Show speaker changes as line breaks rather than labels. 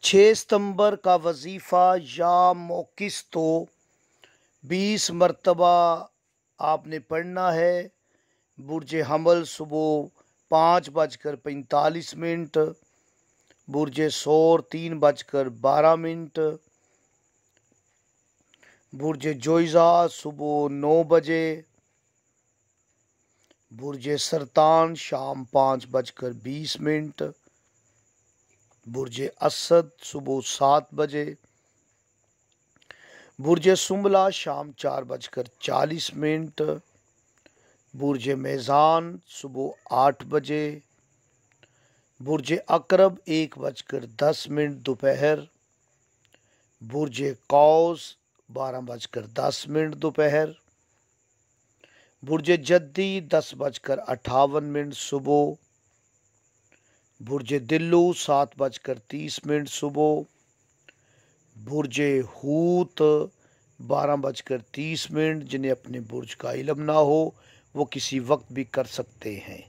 सितंबर का वजीफ़ा या मौकिस तो 20 मरतबा आपने पढ़ना है। बुर्ज हमल सुबह 5:45, बुर्ज सौर 3:12, बुर्ज जोइज़ा सुबह 9 बजे, बुर्ज सरतान शाम 5:20, बुर्ज असद सुबह 7 बजे, बुर्ज सुमला शाम 4:40, बुर्ज मेज़ान सुबह 8 बजे, बुर्ज अकरब 1:10 दोपहर, बुर्ज कौस 12:10 दोपहर, बुर्ज जद्दी 10:58 सुबह, बुर्ज दिल्लू 7:30 सुबह, बुर्ज हूत 12:30। जिन्हें अपने बुर्ज का इल्म ना हो वो किसी वक्त भी कर सकते हैं।